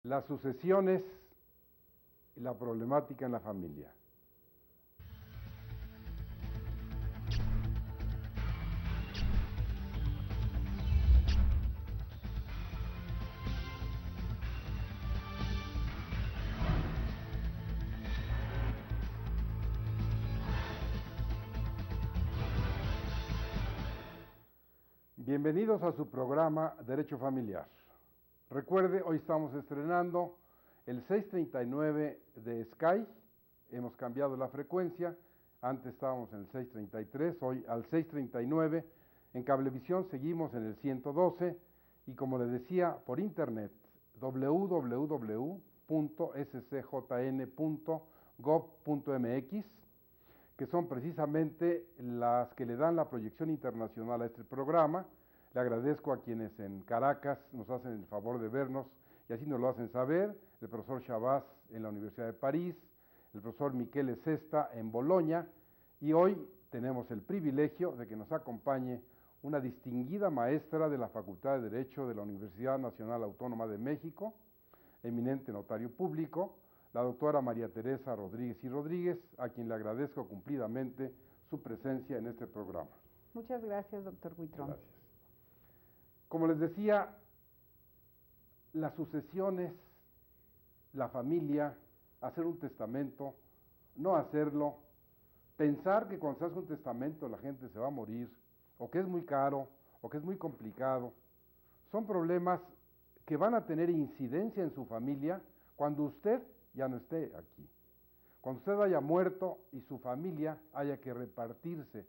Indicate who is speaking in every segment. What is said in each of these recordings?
Speaker 1: las sucesiones y la problemática en la familia. Bienvenidos a su programa Derecho Familiar. Recuerde, hoy estamos estrenando el 639 de Sky, hemos cambiado la frecuencia, antes estábamos en el 633, hoy al 639, en Cablevisión seguimos en el 112 y como les decía, por internet, www.scjn.gov.mx, que son precisamente las que le dan la proyección internacional a este programa. Le agradezco a quienes en Caracas nos hacen el favor de vernos y así nos lo hacen saber, el profesor Chabás en la Universidad de París, el profesor Michele Sesta en Bolonia, y hoy tenemos el privilegio de que nos acompañe una distinguida maestra de la Facultad de Derecho de la Universidad Nacional Autónoma de México, eminente notario público, la doctora María Teresa Rodríguez y Rodríguez, a quien le agradezco cumplidamente su presencia en este programa.
Speaker 2: Muchas gracias, doctor Huitrón.
Speaker 1: Gracias. Como les decía, las sucesiones, la familia, hacer un testamento, no hacerlo, pensar que cuando se hace un testamento la gente se va a morir, o que es muy caro, o que es muy complicado, son problemas que van a tener incidencia en su familia cuando usted ya no esté aquí. Cuando usted haya muerto y su familia haya que repartirse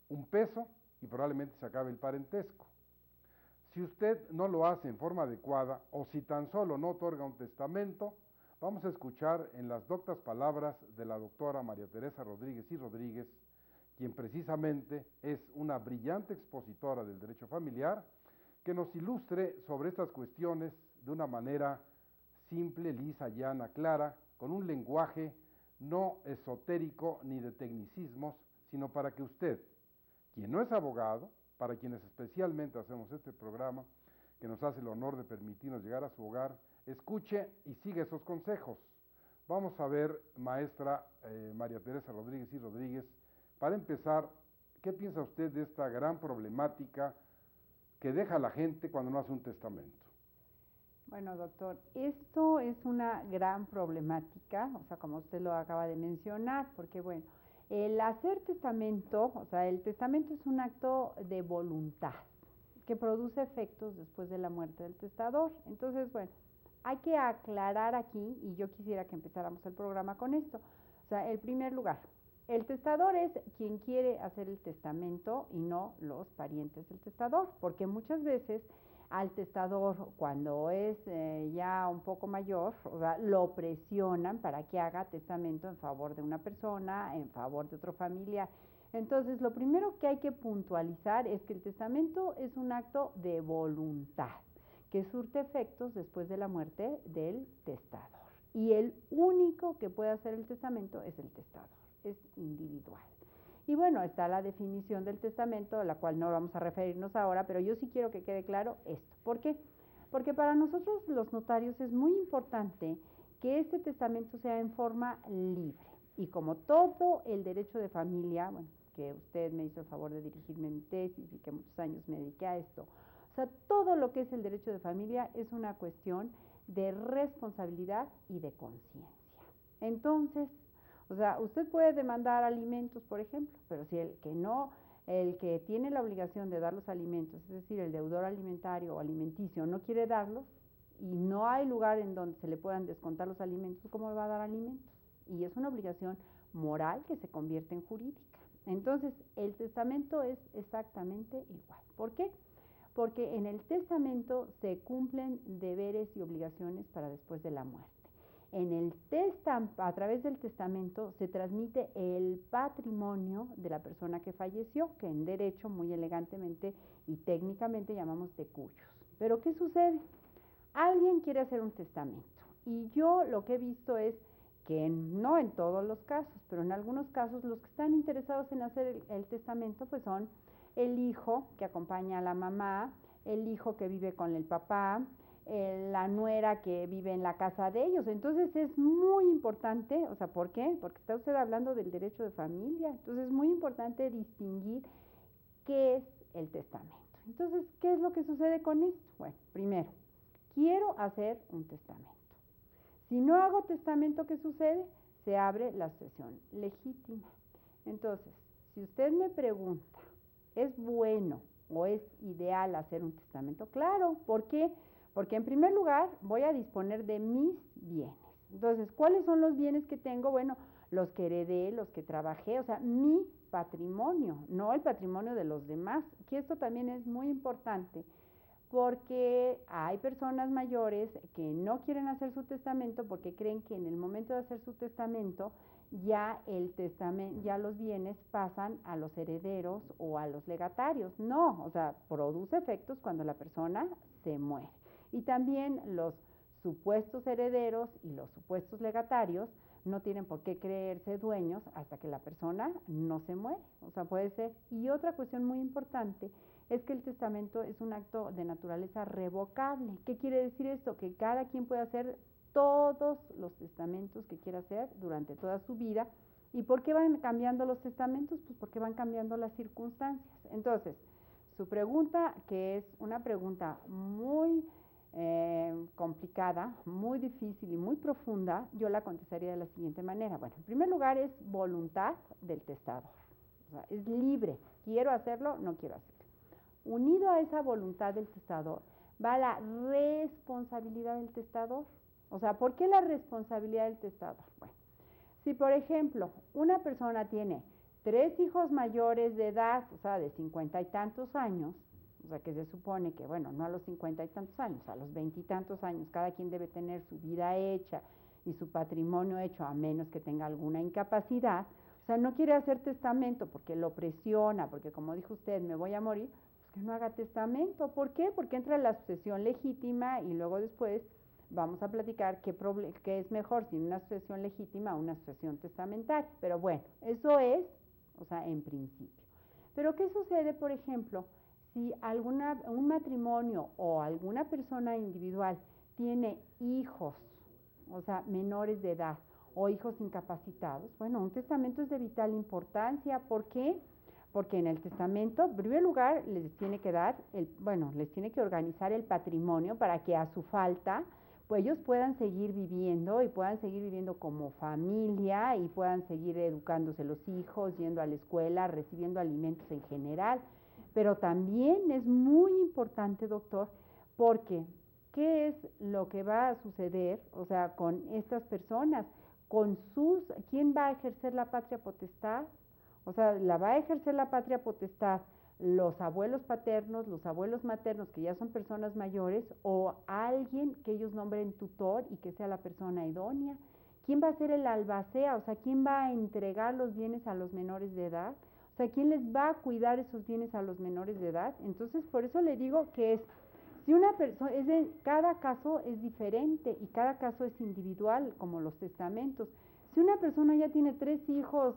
Speaker 1: un peso y probablemente se acabe el parentesco. Si usted no lo hace en forma adecuada o si tan solo no otorga un testamento, vamos a escuchar en las doctas palabras de la doctora María Teresa Rodríguez y Rodríguez, quien precisamente es una brillante expositora del derecho familiar, que nos ilustre sobre estas cuestiones de una manera simple, lisa, llana, clara, con un lenguaje no esotérico ni de tecnicismos, sino para que usted, quien no es abogado, para quienes especialmente hacemos este programa, que nos hace el honor de permitirnos llegar a su hogar, escuche y siga esos consejos. Vamos a ver, maestra María Teresa Rodríguez y Rodríguez, para empezar, ¿qué piensa usted de esta gran problemática que deja la gente cuando no hace un testamento?
Speaker 2: Bueno, doctor, esto es una gran problemática, o sea, como usted lo acaba de mencionar, porque bueno, el hacer testamento, o sea, el testamento es un acto de voluntad que produce efectos después de la muerte del testador. Entonces, bueno, hay que aclarar aquí, y yo quisiera que empezáramos el programa con esto. O sea, en primer lugar, el testador es quien quiere hacer el testamento y no los parientes del testador, porque muchas veces al testador, cuando es ya un poco mayor, o sea, lo presionan para que haga testamento en favor de una persona, en favor de otro familiar. Entonces, lo primero que hay que puntualizar es que el testamento es un acto de voluntad, que surte efectos después de la muerte del testador. Y el único que puede hacer el testamento es el testador, es individual. Y bueno, está la definición del testamento, a la cual no vamos a referirnos ahora, pero yo sí quiero que quede claro esto. ¿Por qué? Porque para nosotros los notarios es muy importante que este testamento sea en forma libre. Y como todo el derecho de familia, bueno, que usted me hizo el favor de dirigirme mi tesis y que muchos años me dediqué a esto, o sea, todo lo que es el derecho de familia es una cuestión de responsabilidad y de conciencia. Entonces, o sea, usted puede demandar alimentos, por ejemplo, pero si el que tiene la obligación de dar los alimentos, es decir, el deudor alimentario o alimenticio, no quiere darlos y no hay lugar en donde se le puedan descontar los alimentos, ¿cómo le va a dar alimentos? Y es una obligación moral que se convierte en jurídica. Entonces, el testamento es exactamente igual. ¿Por qué? Porque en el testamento se cumplen deberes y obligaciones para después de la muerte. A través del testamento se transmite el patrimonio de la persona que falleció, que en derecho muy elegantemente y técnicamente llamamos de cuyos. Pero ¿qué sucede? Alguien quiere hacer un testamento y yo lo que he visto es que no en todos los casos, pero en algunos casos los que están interesados en hacer el testamento pues son el hijo que acompaña a la mamá, el hijo que vive con el papá, la nuera que vive en la casa de ellos. Entonces es muy importante, o sea, ¿por qué? Porque está usted hablando del derecho de familia. Entonces es muy importante distinguir qué es el testamento. Entonces, ¿qué es lo que sucede con esto? Bueno, primero, quiero hacer un testamento. Si no hago testamento, ¿qué sucede? Se abre la sucesión legítima. Entonces, si usted me pregunta, ¿es bueno o es ideal hacer un testamento? Claro, ¿por qué? Porque en primer lugar voy a disponer de mis bienes. Entonces, ¿cuáles son los bienes que tengo? Bueno, los que heredé, los que trabajé, o sea, mi patrimonio, no el patrimonio de los demás, que esto también es muy importante, porque hay personas mayores que no quieren hacer su testamento porque creen que en el momento de hacer su testamento ya ya los bienes pasan a los herederos o a los legatarios. No, o sea, produce efectos cuando la persona se muere. Y también los supuestos herederos y los supuestos legatarios no tienen por qué creerse dueños hasta que la persona no se muere. O sea, puede ser. Y otra cuestión muy importante es que el testamento es un acto de naturaleza revocable. ¿Qué quiere decir esto? Que cada quien puede hacer todos los testamentos que quiera hacer durante toda su vida. ¿Y por qué van cambiando los testamentos? Pues porque van cambiando las circunstancias. Entonces, su pregunta, que es una pregunta muy complicada, muy difícil y muy profunda, yo la contestaría de la siguiente manera. Bueno, en primer lugar es voluntad del testador. O sea, es libre. ¿Quiero hacerlo? No quiero hacerlo. Unido a esa voluntad del testador va la responsabilidad del testador. O sea, ¿por qué la responsabilidad del testador? Bueno, si por ejemplo una persona tiene 3 hijos mayores de edad, o sea, de 50 y tantos años, o sea, que se supone que, bueno, no a los 50 y tantos años, a los 20 y tantos años, cada quien debe tener su vida hecha y su patrimonio hecho, a menos que tenga alguna incapacidad. O sea, no quiere hacer testamento porque lo presiona, porque como dijo usted, me voy a morir, pues que no haga testamento. ¿Por qué? Porque entra la sucesión legítima y luego después vamos a platicar qué es mejor, si una sucesión legítima o una sucesión testamentaria. Pero bueno, eso es, o sea, en principio. Pero ¿qué sucede, por ejemplo, si un matrimonio o alguna persona individual tiene hijos, o sea, menores de edad o hijos incapacitados? Bueno, un testamento es de vital importancia. ¿Por qué? Porque en el testamento, en primer lugar, les tiene que les tiene que organizar el patrimonio para que a su falta, pues ellos puedan seguir viviendo y puedan seguir viviendo como familia y puedan seguir educándose los hijos, yendo a la escuela, recibiendo alimentos en general. Pero también es muy importante, doctor, porque ¿qué es lo que va a suceder, o sea, con estas personas? ¿Quién va a ejercer la patria potestad? O sea, la va a ejercer la patria potestad los abuelos paternos, los abuelos maternos, que ya son personas mayores, o alguien que ellos nombren tutor y que sea la persona idónea. ¿Quién va a ser el albacea? O sea, ¿quién va a entregar los bienes a los menores de edad? O sea, ¿quién les va a cuidar esos bienes a los menores de edad? Entonces, por eso le digo que si una persona, cada caso es diferente y cada caso es individual, como los testamentos. Si una persona ya tiene 3 hijos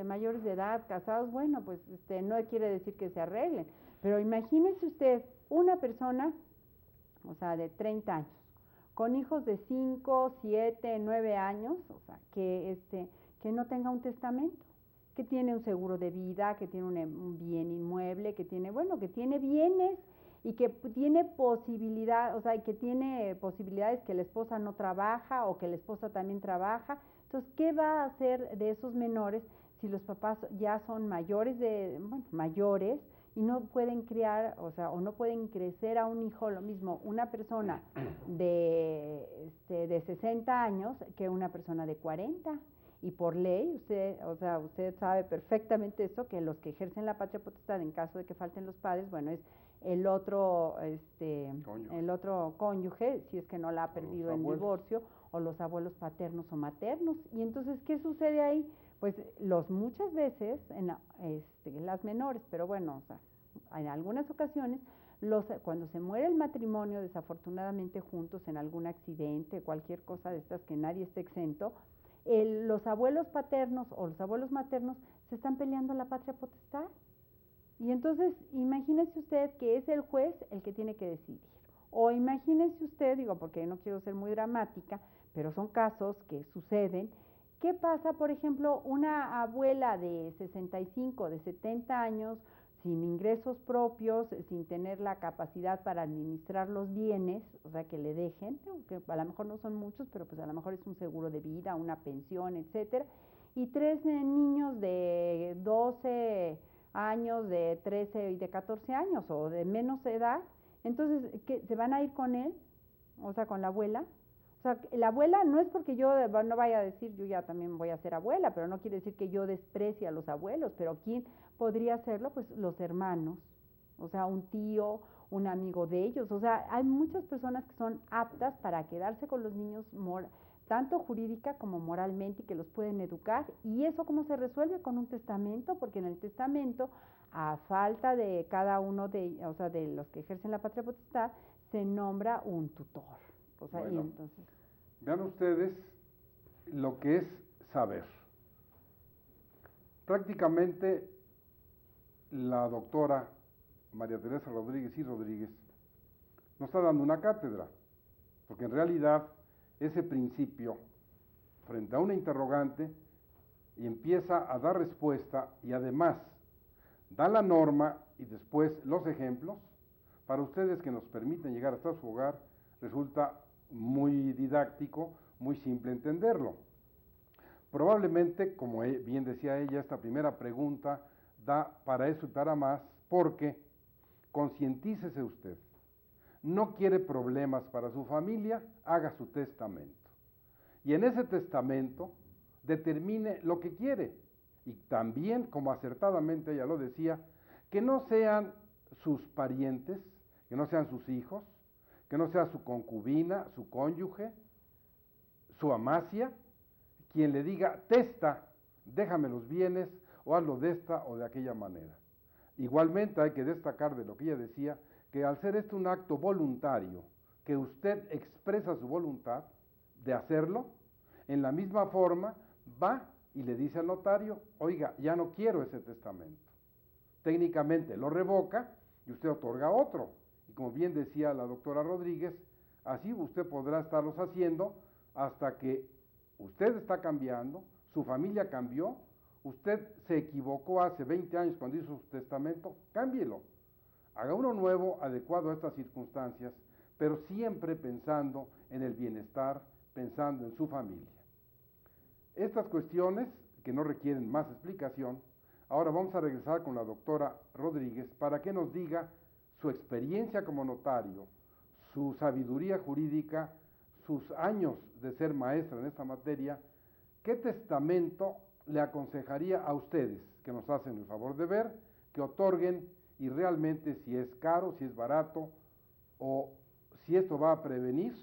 Speaker 2: mayores de edad, casados, bueno, pues no quiere decir que se arreglen. Pero imagínese usted una persona, o sea, de 30 años, con hijos de 5, 7, 9 años, o sea, que no tenga un testamento, que tiene un seguro de vida, que tiene un bien inmueble, que tiene bienes y que tiene posibilidad, o sea, que tiene posibilidades que la esposa no trabaja o que la esposa también trabaja. Entonces, ¿qué va a hacer de esos menores si los papás ya son mayores y no pueden criar, o sea, o no pueden crecer a un hijo lo mismo una persona de 60 años que una persona de 40? Y por ley, usted sabe perfectamente eso, que los que ejercen la patria potestad en caso de que falten los padres, bueno, es el otro cónyuge, si es que no la ha perdido en divorcio, o los abuelos paternos o maternos. Y entonces, ¿qué sucede ahí? Pues muchas veces, las menores, pero bueno, o sea, en algunas ocasiones, cuando se muere el matrimonio, desafortunadamente juntos en algún accidente, cualquier cosa de estas que nadie esté exento, los abuelos paternos o los abuelos maternos se están peleando la patria potestad. Y entonces, imagínese usted que es el juez el que tiene que decidir. O imagínese usted, digo, porque no quiero ser muy dramática, pero son casos que suceden. ¿Qué pasa, por ejemplo, una abuela de 65, de 70 años, sin ingresos propios, sin tener la capacidad para administrar los bienes, o sea, que le dejen, que a lo mejor no son muchos, pero pues a lo mejor es un seguro de vida, una pensión, etcétera, y tres niños de 12 años, de 13 y de 14 años, o de menos edad, entonces, ¿qué, se van a ir con él? O sea, con la abuela. O sea, la abuela no es porque yo no vaya a decir, yo ya también voy a ser abuela, pero no quiere decir que yo desprecie a los abuelos, pero ¿quién podría hacerlo? Pues los hermanos, o sea, un tío, un amigo de ellos, o sea, hay muchas personas que son aptas para quedarse con los niños, tanto jurídica como moralmente, y que los pueden educar, y eso cómo se resuelve con un testamento, porque en el testamento, a falta de cada uno de, o sea, de los que ejercen la patria potestad, se nombra un tutor. O sea,
Speaker 1: bueno,
Speaker 2: y entonces,
Speaker 1: vean ustedes lo que es saber. Prácticamente la doctora María Teresa Rodríguez y Rodríguez nos está dando una cátedra, porque en realidad ese principio, frente a una interrogante, y empieza a dar respuesta y además da la norma y después los ejemplos, para ustedes que nos permiten llegar hasta su hogar, resulta muy didáctico, muy simple entenderlo. Probablemente, como bien decía ella, esta primera pregunta da para eso y para más, porque concientícese usted, no quiere problemas para su familia, haga su testamento. Y en ese testamento determine lo que quiere. Y también, como acertadamente ella lo decía, que no sean sus parientes, que no sean sus hijos, que no sea su concubina, su cónyuge, su amacia, quien le diga, testa, déjame los bienes, o hazlo de esta o de aquella manera. Igualmente hay que destacar de lo que ella decía, que al ser esto un acto voluntario, que usted expresa su voluntad de hacerlo, en la misma forma va y le dice al notario, oiga, ya no quiero ese testamento. Técnicamente lo revoca y usted otorga otro. Y como bien decía la doctora Rodríguez, así usted podrá estarlos haciendo hasta que usted está cambiando, su familia cambió, usted se equivocó hace 20 años cuando hizo su testamento, cámbielo. Haga uno nuevo adecuado a estas circunstancias, pero siempre pensando en el bienestar, pensando en su familia. Estas cuestiones, que no requieren más explicación, ahora vamos a regresar con la doctora Rodríguez para que nos diga su experiencia como notario, su sabiduría jurídica, sus años de ser maestra en esta materia, qué testamento le aconsejaría a ustedes, que nos hacen el favor de ver, que otorguen y realmente si es caro, si es barato o si esto va a prevenir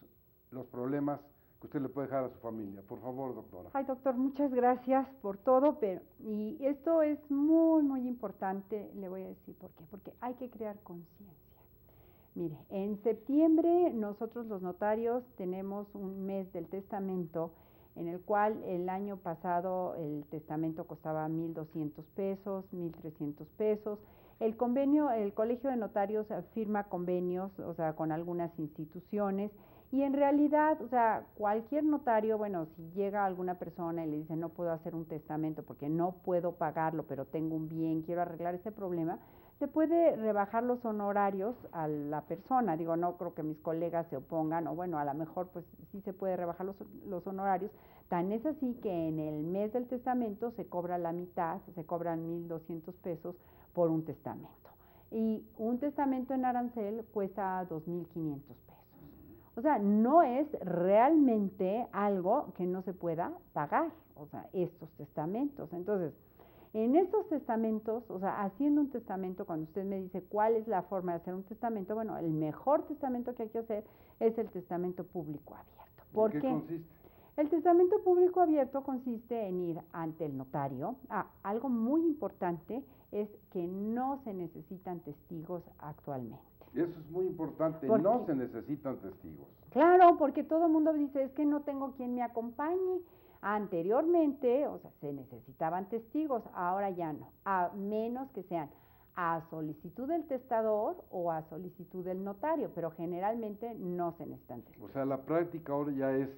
Speaker 1: los problemas que usted le puede dejar a su familia. Por favor, doctora.
Speaker 2: ay, doctor, muchas gracias por todo, pero, y esto es muy, muy importante, le voy a decir por qué, porque hay que crear conciencia. Mire, en septiembre nosotros los notarios tenemos un mes del testamento, en el cual el año pasado el testamento costaba 1,200 pesos, 1,300 pesos. El convenio, el Colegio de Notarios firma convenios, o sea, con algunas instituciones, y en realidad, o sea, cualquier notario, bueno, si llega alguna persona y le dice no puedo hacer un testamento porque no puedo pagarlo, pero tengo un bien, quiero arreglar ese problema, se puede rebajar los honorarios a la persona. Digo, no creo que mis colegas se opongan, o bueno, a lo mejor pues sí se puede rebajar los honorarios. Tan es así que en el mes del testamento se cobra la mitad, se cobran 1,200 pesos por un testamento. Y un testamento en arancel cuesta 2,500 pesos. O sea, no es realmente algo que no se pueda pagar, o sea, estos testamentos. Entonces, en estos testamentos, o sea, haciendo un testamento, cuando usted me dice cuál es la forma de hacer un testamento, bueno, el mejor testamento que hay que hacer es el testamento público abierto.
Speaker 1: ¿En qué consiste?
Speaker 2: El testamento público abierto consiste en ir ante el notario. Algo muy importante es que no se necesitan testigos actualmente.
Speaker 1: Eso es muy importante,
Speaker 2: ¿Por
Speaker 1: no
Speaker 2: qué?
Speaker 1: se necesitan testigos.
Speaker 2: Claro, porque todo el mundo dice, es que no tengo quien me acompañe. Anteriormente, o sea, se necesitaban testigos, ahora ya no, a menos que sean a solicitud del testador o a solicitud del notario, pero generalmente no se necesitan testigos.
Speaker 1: O sea, la práctica ahora ya es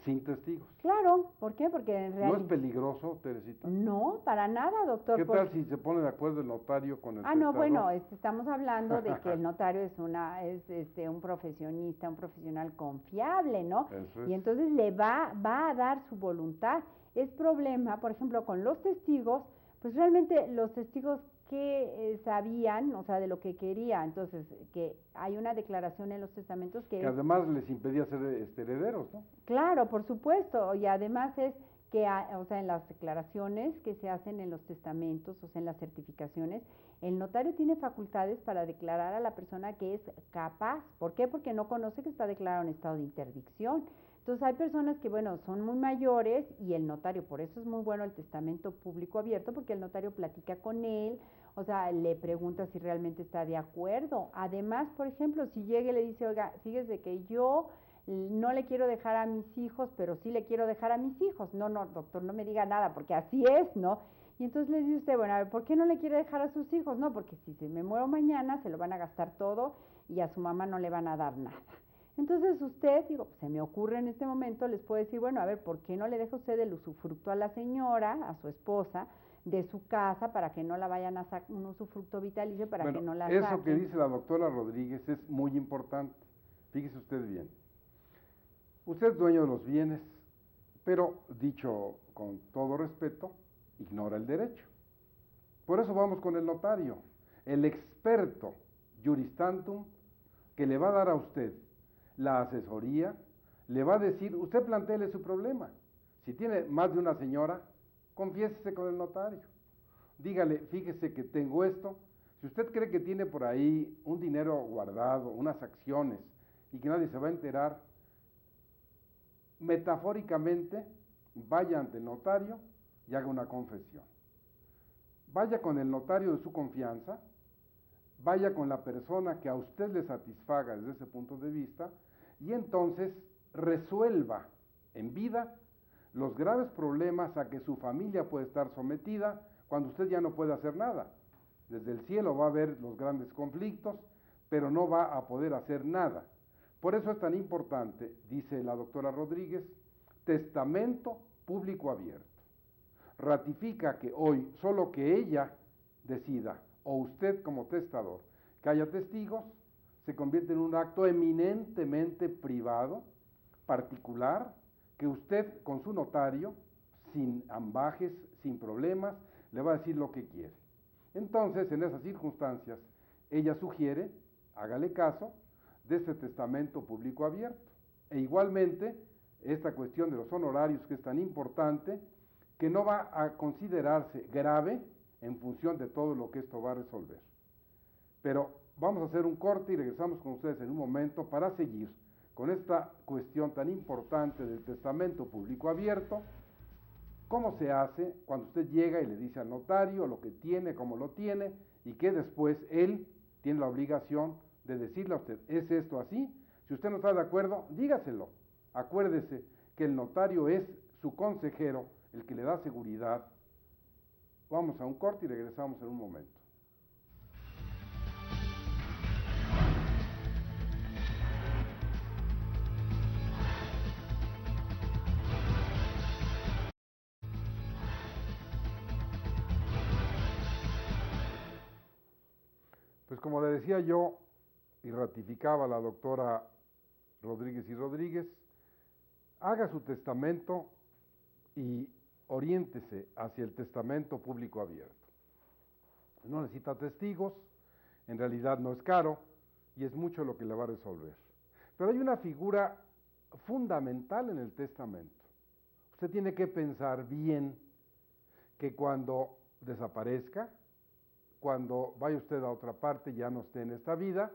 Speaker 1: sin testigos.
Speaker 2: Claro, ¿por qué? Porque en realidad...
Speaker 1: ¿No es peligroso, Teresita?
Speaker 2: No, para nada, doctor.
Speaker 1: ¿Qué tal si se pone de acuerdo el notario con el testador?
Speaker 2: No, bueno, estamos hablando de que el notario es un profesionista, un profesional confiable, ¿no?
Speaker 1: Eso es.
Speaker 2: Y entonces le va a dar su voluntad. Es problema, por ejemplo, con los testigos, pues realmente los testigos que sabían, o sea, de lo que quería, entonces, que hay una declaración en los testamentos que
Speaker 1: además les impedía ser herederos, ¿no?
Speaker 2: Claro, por supuesto, y además es que, o sea, en las declaraciones que se hacen en los testamentos, o sea, en las certificaciones, el notario tiene facultades para declarar a la persona que es capaz. ¿Por qué? Porque no conoce que está declarado en estado de interdicción. Entonces hay personas que, bueno, son muy mayores y el notario, por eso es muy bueno el testamento público abierto, porque el notario platica con él, o sea, le pregunta si realmente está de acuerdo. Además, por ejemplo, si llega y le dice, oiga, fíjese que yo no le quiero dejar a mis hijos, pero sí le quiero dejar a mis hijos. No, doctor, no me diga nada, porque así es, ¿no? Y entonces le dice usted, bueno, a ver, ¿por qué no le quiere dejar a sus hijos? No, porque si se me muero mañana, se lo van a gastar todo y a su mamá no le van a dar nada. Entonces usted, digo, pues se me ocurre en este momento, les puede decir, bueno, a ver, ¿por qué no le deja usted el usufructo a la señora, a su esposa, de su casa, para que no la vayan a sacar, un usufructo vitalicio, para que no la saquen?
Speaker 1: Eso que dice la doctora Rodríguez es muy importante. Fíjese usted bien. Usted es dueño de los bienes, pero, dicho con todo respeto, ignora el derecho. Por eso vamos con el notario, el experto juris tantum, que le va a dar a usted la asesoría, le va a decir, usted plantéele su problema. Si tiene más de una señora, confiésese con el notario. Dígale, fíjese que tengo esto. Si usted cree que tiene por ahí un dinero guardado, unas acciones, y que nadie se va a enterar, metafóricamente, vaya ante el notario y haga una confesión. Vaya con el notario de su confianza, vaya con la persona que a usted le satisfaga desde ese punto de vista, y entonces resuelva en vida los graves problemas a que su familia puede estar sometida cuando usted ya no puede hacer nada. Desde el cielo va a ver los grandes conflictos, pero no va a poder hacer nada. Por eso es tan importante, dice la doctora Rodríguez, testamento público abierto. Ratifica que hoy solo que ella decida, o usted como testador, que haya testigos, se convierte en un acto eminentemente privado, particular, que usted con su notario, sin ambajes, sin problemas, le va a decir lo que quiere. Entonces, en esas circunstancias, ella sugiere, hágale caso, de este testamento público abierto. E igualmente, esta cuestión de los honorarios, que es tan importante, que no va a considerarse grave en función de todo lo que esto va a resolver. Pero vamos a hacer un corte y regresamos con ustedes en un momento para seguir con esta cuestión tan importante del testamento público abierto. ¿Cómo se hace cuando usted llega y le dice al notario lo que tiene, cómo lo tiene, y que después él tiene la obligación de decirle a usted, ¿es esto así? Si usted no está de acuerdo, dígaselo. Acuérdese que el notario es su consejero, el que le da seguridad. Vamos a un corte y regresamos en un momento. Pues como le decía yo, y ratificaba la doctora Rodríguez y Rodríguez, haga su testamento y oriéntese hacia el testamento público abierto. No necesita testigos, en realidad no es caro y es mucho lo que le va a resolver. Pero hay una figura fundamental en el testamento. Usted tiene que pensar bien que cuando desaparezca, cuando vaya usted a otra parte, ya no esté en esta vida,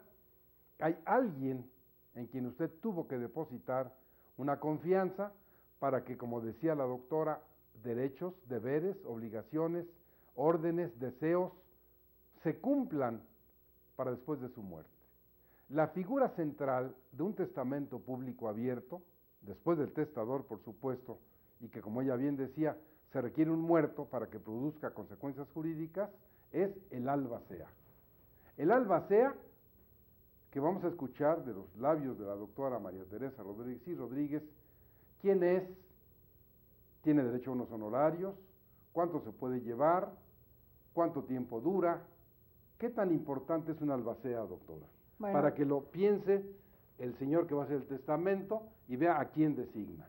Speaker 1: hay alguien en quien usted tuvo que depositar una confianza para que, como decía la doctora, derechos, deberes, obligaciones, órdenes, deseos, se cumplan para después de su muerte. La figura central de un testamento público abierto, después del testador, por supuesto, y que, como ella bien decía, se requiere un muerto para que produzca consecuencias jurídicas, es el albacea. El albacea, que vamos a escuchar de los labios de la doctora María Teresa Rodríguez y Rodríguez, quién es, tiene derecho a unos honorarios, cuánto se puede llevar, cuánto tiempo dura, qué tan importante es un albacea, doctora,
Speaker 2: Bueno,
Speaker 1: para que lo piense el señor que va a hacer el testamento y vea a quién designa.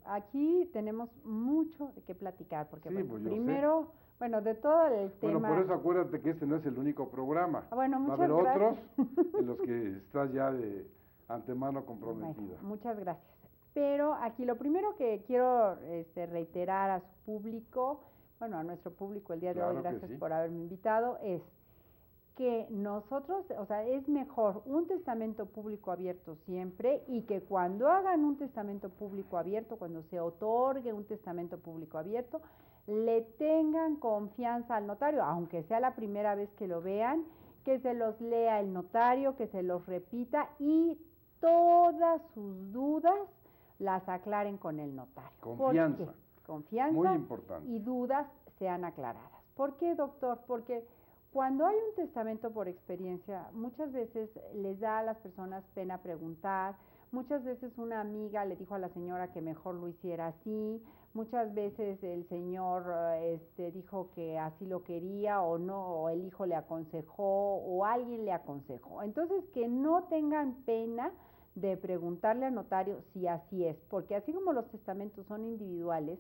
Speaker 2: aquí tenemos mucho de qué platicar, porque
Speaker 1: Sí,
Speaker 2: bueno,
Speaker 1: pues yo
Speaker 2: primero, bueno, de todo el tema...
Speaker 1: Bueno, por eso acuérdate que este no es el único programa.
Speaker 2: Bueno,
Speaker 1: va a
Speaker 2: muchas
Speaker 1: haber
Speaker 2: gracias.
Speaker 1: otros en los que estás ya de antemano comprometida.
Speaker 2: Bueno, muchas gracias. Pero aquí lo primero que quiero reiterar a su público, bueno, a nuestro público el día de
Speaker 1: Claro
Speaker 2: hoy,
Speaker 1: que
Speaker 2: gracias
Speaker 1: sí.
Speaker 2: por haberme invitado, es que nosotros, o sea, es mejor un testamento público abierto siempre y que cuando hagan un testamento público abierto, cuando se otorgue un testamento público abierto, le tengan confianza al notario, aunque sea la primera vez que lo vean, que se los lea el notario, que se los repita y todas sus dudas las aclaren con el notario.
Speaker 1: Confianza.
Speaker 2: ¿Por qué? Confianza
Speaker 1: Muy importante.
Speaker 2: y dudas sean aclaradas. ¿Por qué, doctor? Porque cuando hay un testamento por experiencia, muchas veces les da a las personas pena preguntar, muchas veces una amiga le dijo a la señora que mejor lo hiciera así, muchas veces el señor dijo que así lo quería o no, o el hijo le aconsejó o alguien le aconsejó. Entonces, que no tengan pena de preguntarle al notario si así es, porque así como los testamentos son individuales,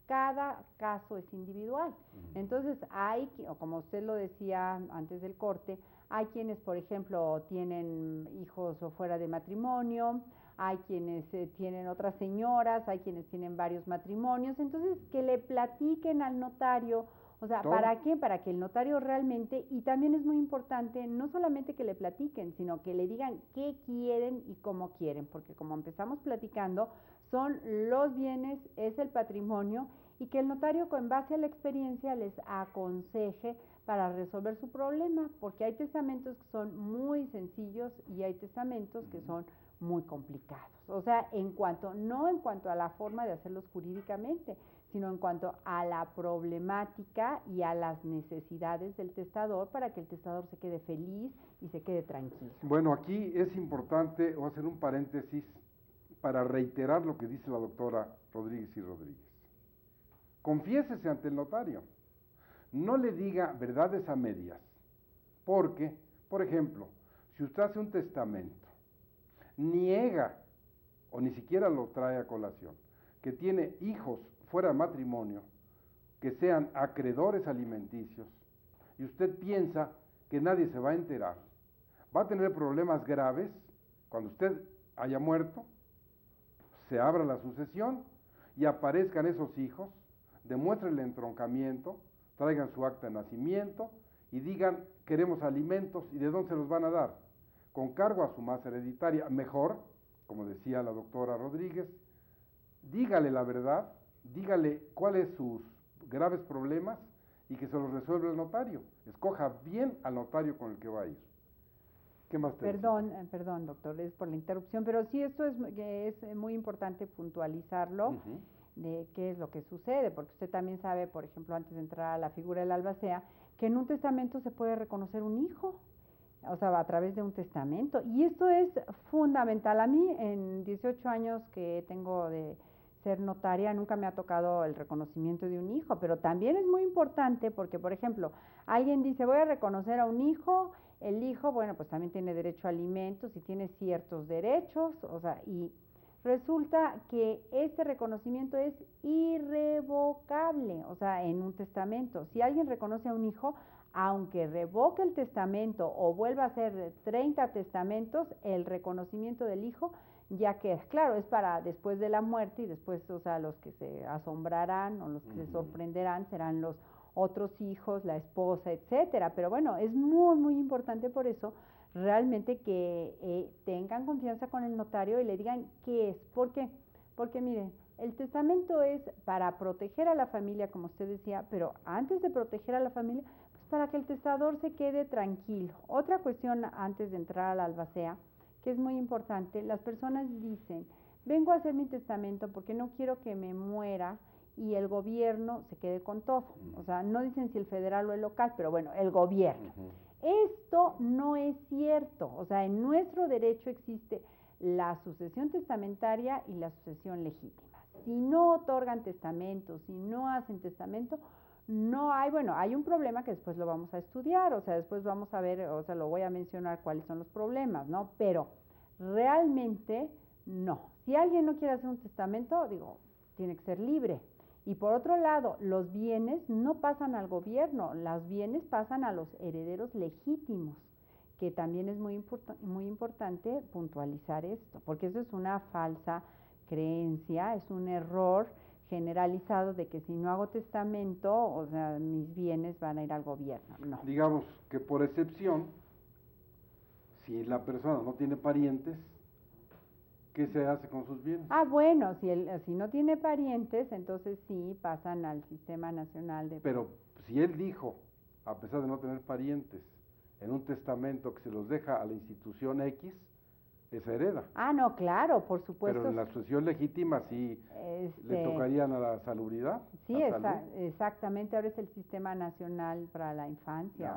Speaker 2: cada caso es individual. Entonces hay, como usted lo decía antes del corte, hay quienes, por ejemplo, tienen hijos o fuera de matrimonio, hay quienes tienen otras señoras, hay quienes tienen varios matrimonios, entonces que le platiquen al notario, o sea,
Speaker 1: ¿Todo?
Speaker 2: ¿para qué? Para que el notario realmente, y también es muy importante, no solamente que le platiquen, sino que le digan qué quieren y cómo quieren, porque como empezamos platicando, son los bienes, es el patrimonio, y que el notario con base a la experiencia les aconseje para resolver su problema, porque hay testamentos que son muy sencillos y hay testamentos que son muy complicados. O sea, no en cuanto a la forma de hacerlos jurídicamente, sino en cuanto a la problemática y a las necesidades del testador para que el testador se quede feliz y se quede tranquilo.
Speaker 1: Bueno, aquí es importante, voy a hacer un paréntesis para reiterar lo que dice la doctora Rodríguez y Rodríguez. Confiésese ante el notario. No le diga verdades a medias, porque, por ejemplo, si usted hace un testamento, niega, o ni siquiera lo trae a colación, que tiene hijos fuera de matrimonio, que sean acreedores alimenticios, y usted piensa que nadie se va a enterar, va a tener problemas graves cuando usted haya muerto, se abra la sucesión y aparezcan esos hijos, demuestren el entroncamiento, traigan su acta de nacimiento y digan, queremos alimentos, ¿y de dónde se los van a dar? Con cargo a su masa hereditaria. Mejor, como decía la doctora Rodríguez, dígale la verdad, dígale cuáles sus graves problemas y que se los resuelva el notario. Escoja bien al notario con el que va a ir. ¿Qué más te
Speaker 2: Perdón, doctor, es por la interrupción, pero sí esto es muy importante puntualizarlo. De qué es lo que sucede, porque usted también sabe, por ejemplo, antes de entrar a la figura del albacea, que en un testamento se puede reconocer un hijo, o sea, a través de un testamento, y esto es fundamental. A mí, en 18 años que tengo de ser notaria, nunca me ha tocado el reconocimiento de un hijo, pero también es muy importante porque, por ejemplo, alguien dice, voy a reconocer a un hijo, el hijo, bueno, pues también tiene derecho a alimentos y tiene ciertos derechos, o sea, y resulta que este reconocimiento es irrevocable, o sea, en un testamento. Si alguien reconoce a un hijo, aunque revoque el testamento o vuelva a hacer 30 testamentos, el reconocimiento del hijo ya queda. Claro, es para después de la muerte y después, o sea, los que se asombrarán o los que se sorprenderán serán los otros hijos, la esposa, etcétera. Pero bueno, es muy, muy importante por eso realmente que tengan confianza con el notario y le digan qué es. ¿Por qué? Porque miren, el testamento es para proteger a la familia, como usted decía, pero antes de proteger a la familia, pues para que el testador se quede tranquilo. Otra cuestión antes de entrar a la albacea, que es muy importante, las personas dicen, vengo a hacer mi testamento porque no quiero que me muera y el gobierno se quede con todo. O sea, no dicen si el federal o el local, pero bueno, el gobierno. Esto no es cierto. O sea, en nuestro derecho existe la sucesión testamentaria y la sucesión legítima. Si no otorgan testamento, si no hacen testamento, no hay, bueno, hay un problema que después lo vamos a estudiar, o sea, después vamos a ver, o sea, lo voy a mencionar cuáles son los problemas, ¿no? Pero realmente no. Si alguien no quiere hacer un testamento, digo, tiene que ser libre. Y por otro lado, los bienes no pasan al gobierno, los bienes pasan a los herederos legítimos, que también es muy importante puntualizar esto, porque eso es una falsa creencia, es un error generalizado de que si no hago testamento, o sea, mis bienes van a ir al gobierno. No.
Speaker 1: Digamos que por excepción, si la persona no tiene parientes, ¿qué se hace con sus bienes?
Speaker 2: Ah, bueno, si no tiene parientes, entonces sí pasan al Sistema Nacional de...
Speaker 1: Pero si él dijo, a pesar de no tener parientes, en un testamento que se los deja a la institución X, esa hereda.
Speaker 2: Ah, no, claro, por supuesto.
Speaker 1: Pero en la sucesión legítima sí le tocarían a la salubridad.
Speaker 2: Sí, exactamente, ahora es el Sistema Nacional para la Infancia.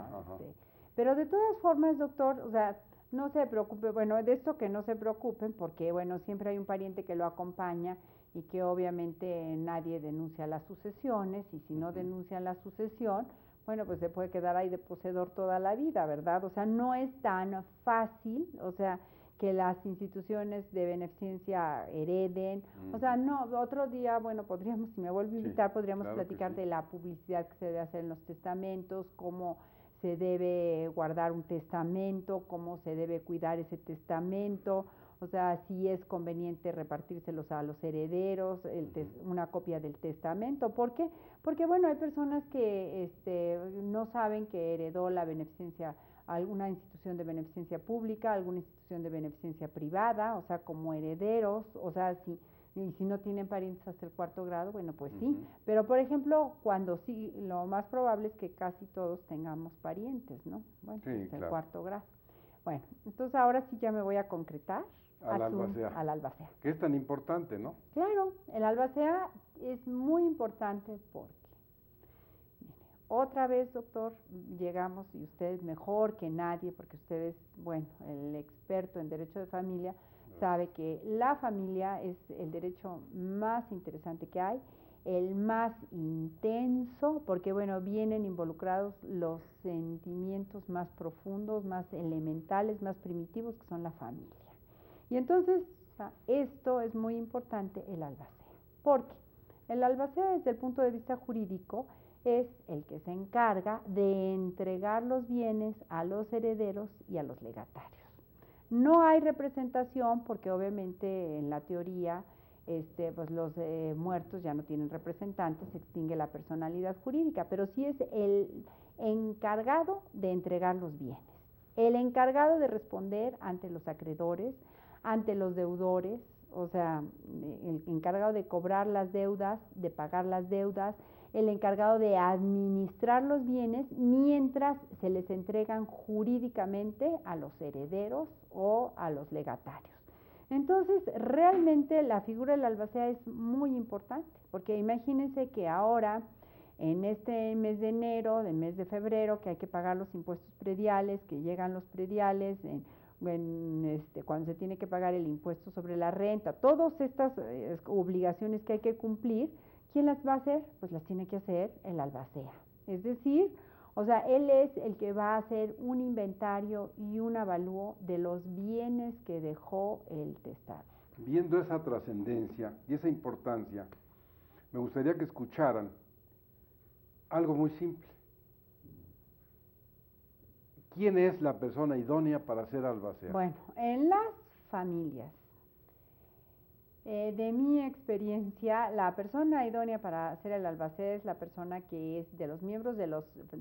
Speaker 2: Pero de todas formas, doctor, o sea, no se preocupe, bueno, de esto que no se preocupen, porque, bueno, siempre hay un pariente que lo acompaña y que obviamente nadie denuncia las sucesiones, y si no denuncian la sucesión, bueno, pues se puede quedar ahí de poseedor toda la vida, ¿verdad? O sea, no es tan fácil, o sea, que las instituciones de beneficencia hereden. O sea, no, otro día, bueno, podríamos, si me vuelve a invitar, podríamos platicar de la publicidad que se debe hacer en los testamentos, cómo se debe guardar un testamento, cómo se debe cuidar ese testamento, o sea, si es conveniente repartírselos a los herederos, una copia del testamento. ¿Por qué? Porque, bueno, hay personas que no saben que heredó la beneficencia, alguna institución de beneficencia pública, alguna institución de beneficencia privada, o sea, como herederos, o sea, si no tienen parientes hasta el 4º grado, bueno, pues sí. Pero, por ejemplo, cuando sí, lo más probable es que casi todos tengamos parientes, ¿no? Bueno, hasta el 4º grado. Bueno, entonces ahora sí ya me voy a concretar. Al albacea.
Speaker 1: Que es tan importante, ¿no?
Speaker 2: Claro, el albacea es muy importante porque, mire, otra vez, doctor, llegamos, y usted mejor que nadie, porque usted es, bueno, el experto en derecho de familia, sabe que la familia es el derecho más interesante que hay, el más intenso, porque, bueno, vienen involucrados los sentimientos más profundos, más elementales, más primitivos, que son la familia. Y entonces, esto es muy importante, el albacea, porque el albacea, desde el punto de vista jurídico, es el que se encarga de entregar los bienes a los herederos y a los legatarios. No hay representación porque obviamente en la teoría pues los muertos ya no tienen representantes, se extingue la personalidad jurídica, pero sí es el encargado de entregar los bienes, el encargado de responder ante los acreedores, ante los deudores, o sea, el encargado de cobrar las deudas, de pagar las deudas, el encargado de administrar los bienes mientras se les entregan jurídicamente a los herederos o a los legatarios. Entonces, realmente la figura del albacea es muy importante, porque imagínense que ahora, en este mes de enero, del mes de febrero, que hay que pagar los impuestos prediales, que llegan los prediales, cuando se tiene que pagar el impuesto sobre la renta, todas estas obligaciones que hay que cumplir, ¿quién las va a hacer? Pues las tiene que hacer el albacea. Es decir, o sea, él es el que va a hacer un inventario y un avalúo de los bienes que dejó el testador.
Speaker 1: Viendo esa trascendencia y esa importancia, me gustaría que escucharan algo muy simple. ¿Quién es la persona idónea para ser albacea?
Speaker 2: Bueno, en las familias, de mi experiencia, la persona idónea para ser el albacea es la persona que es de los miembros de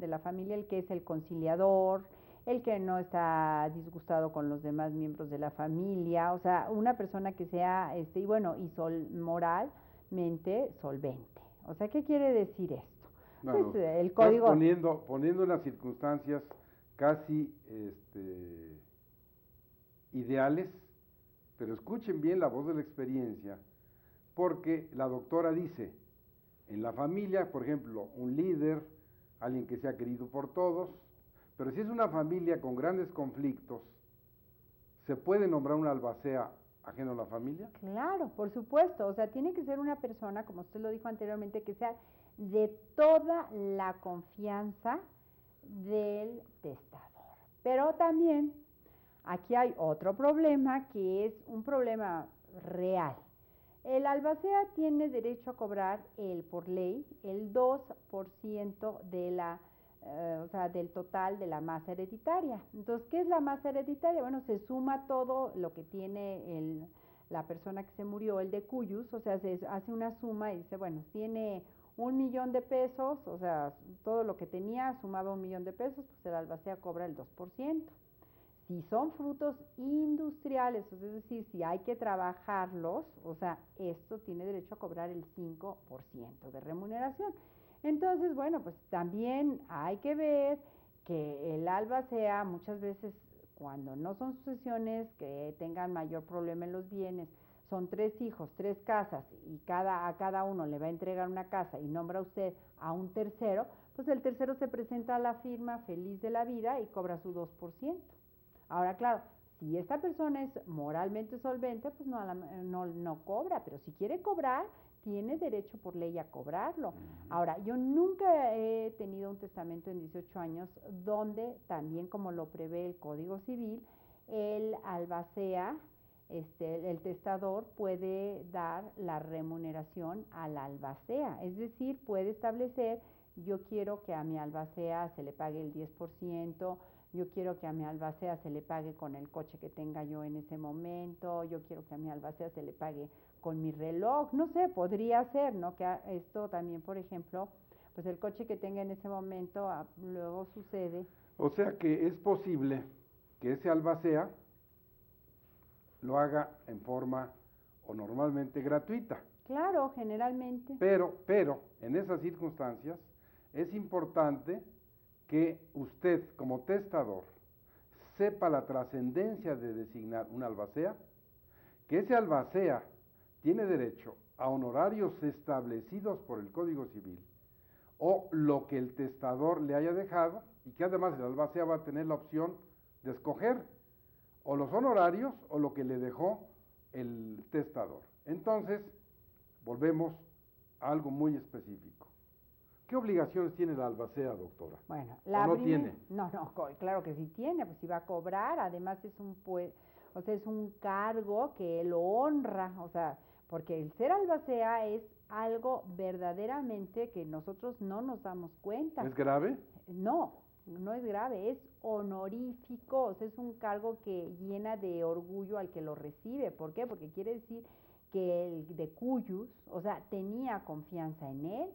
Speaker 2: la familia, el que es el conciliador, el que no está disgustado con los demás miembros de la familia, o sea, una persona que sea, moralmente solvente. O sea, ¿qué quiere decir esto?
Speaker 1: Bueno,
Speaker 2: pues el código...
Speaker 1: Poniendo las circunstancias casi ideales, pero escuchen bien la voz de la experiencia, porque la doctora dice, en la familia, por ejemplo, un líder, alguien que sea querido por todos, pero si es una familia con grandes conflictos, ¿se puede nombrar un albacea ajeno a la familia?
Speaker 2: Claro, por supuesto, o sea, tiene que ser una persona, como usted lo dijo anteriormente, que sea de toda la confianza del testador. Pero también aquí hay otro problema que es un problema real. El albacea tiene derecho a cobrar por ley el 2% de o sea, del total de la masa hereditaria. Entonces, ¿qué es la masa hereditaria? Bueno, se suma todo lo que tiene la persona que se murió, el de cuyus, o sea, se hace una suma y dice, bueno, tiene 1,000,000 de pesos, o sea, todo lo que tenía sumaba 1,000,000 de pesos, pues el albacea cobra el 2%. Si son frutos industriales, es decir, si hay que trabajarlos, o sea, esto tiene derecho a cobrar el 5% de remuneración. Entonces, bueno, pues también hay que ver que el albacea muchas veces, cuando no son sucesiones que tengan mayor problema en los bienes, son 3 hijos, 3 casas, y a cada uno le va a entregar una casa y nombra usted a un tercero, pues el tercero se presenta a la firma feliz de la vida y cobra su 2%. Ahora, claro, si esta persona es moralmente solvente, pues no cobra, pero si quiere cobrar, tiene derecho por ley a cobrarlo. Ahora, yo nunca he tenido un testamento en 18 años donde también, como lo prevé el Código Civil, el albacea, el testador puede dar la remuneración al albacea, es decir, puede establecer, yo quiero que a mi albacea se le pague el 10%, yo quiero que a mi albacea se le pague con el coche que tenga yo en ese momento, yo quiero que a mi albacea se le pague con mi reloj, no sé, podría ser, ¿no? Que esto también, por ejemplo, pues el coche que tenga en ese momento, luego sucede.
Speaker 1: O sea que es posible que ese albacea lo haga en forma o normalmente gratuita.
Speaker 2: Claro, generalmente.
Speaker 1: Pero, en esas circunstancias es importante que usted, como testador, sepa la trascendencia de designar un albacea, que ese albacea tiene derecho a honorarios establecidos por el Código Civil o lo que el testador le haya dejado, y que además el albacea va a tener la opción de escoger o los honorarios o lo que le dejó el testador. Entonces, volvemos a algo muy específico. ¿Qué obligaciones tiene la albacea, doctora?
Speaker 2: Bueno,
Speaker 1: ¿O no tiene?
Speaker 2: No, claro que sí tiene, pues si va a cobrar, además es o sea, es un cargo que lo honra, o sea, porque el ser albacea es algo verdaderamente que nosotros no nos damos cuenta.
Speaker 1: ¿Es grave?
Speaker 2: No, no es grave, es honorífico, o sea, es un cargo que llena de orgullo al que lo recibe. ¿Por qué? Porque quiere decir que el de cuyos, o sea, tenía confianza en él,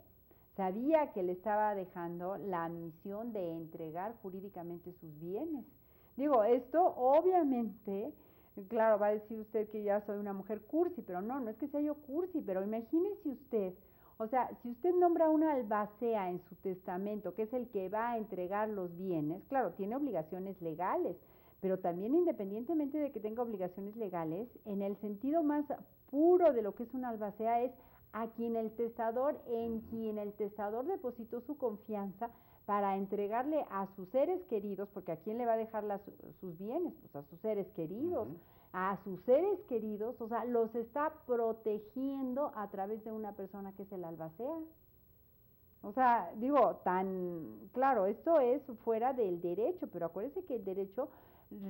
Speaker 2: sabía que le estaba dejando la misión de entregar jurídicamente sus bienes. Digo, esto obviamente, claro, va a decir usted que ya soy una mujer cursi, pero no es que sea yo cursi, pero imagínese usted, o sea, si usted nombra una albacea en su testamento, que es el que va a entregar los bienes, claro, tiene obligaciones legales, pero también independientemente de que tenga obligaciones legales, en el sentido más puro de lo que es una albacea es en quien el testador depositó su confianza para entregarle a sus seres queridos, porque ¿a quién le va a dejar sus bienes? Pues a sus seres queridos. A sus seres queridos, o sea, los está protegiendo a través de una persona que es el albacea. O sea, digo, claro, esto es fuera del derecho, pero acuérdese que el derecho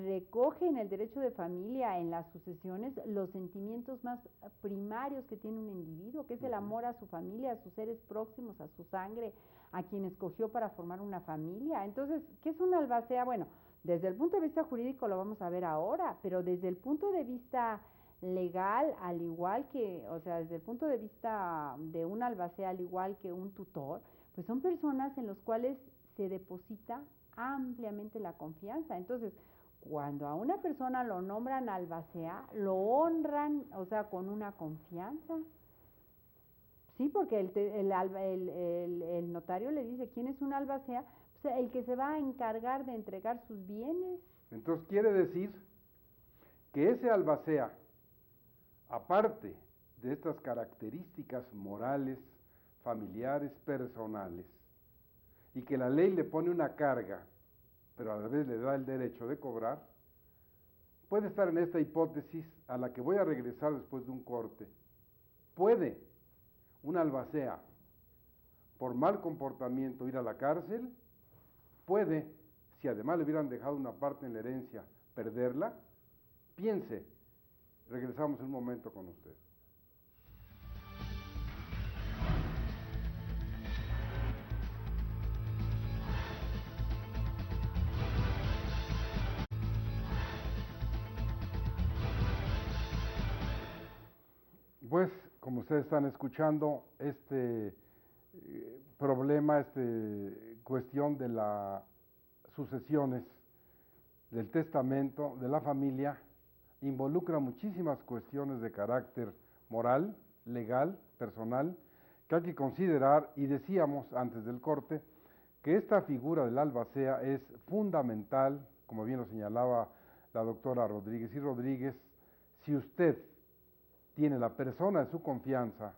Speaker 2: recoge en el derecho de familia, en las sucesiones, los sentimientos más primarios que tiene un individuo, que es el amor a su familia, a sus seres próximos, a su sangre, a quien escogió para formar una familia. Entonces, ¿qué es una albacea? Bueno, desde el punto de vista jurídico lo vamos a ver ahora, pero desde el punto de vista legal, al igual que, o sea, desde el punto de vista de un albacea, al igual que un tutor, pues son personas en las cuales se deposita ampliamente la confianza. Entonces, cuando a una persona lo nombran albacea, lo honran, o sea, con una confianza. Sí, porque el notario le dice, ¿quién es un albacea? Pues el que se va a encargar de entregar sus bienes.
Speaker 1: Entonces quiere decir que ese albacea, aparte de estas características morales, familiares, personales, y que la ley le pone una carga, pero a la vez le da el derecho de cobrar, puede estar en esta hipótesis a la que voy a regresar después de un corte. Puede un albacea, por mal comportamiento, ir a la cárcel. Puede, si además le hubieran dejado una parte en la herencia, perderla. Piense. Regresamos en un momento con usted. Pues, como ustedes están escuchando, problema, cuestión de las sucesiones, del testamento, de la familia, involucra muchísimas cuestiones de carácter moral, legal, personal, que hay que considerar, y decíamos antes del corte, que esta figura del albacea es fundamental, como bien lo señalaba la doctora Rodríguez y Rodríguez. Si usted tiene la persona de su confianza,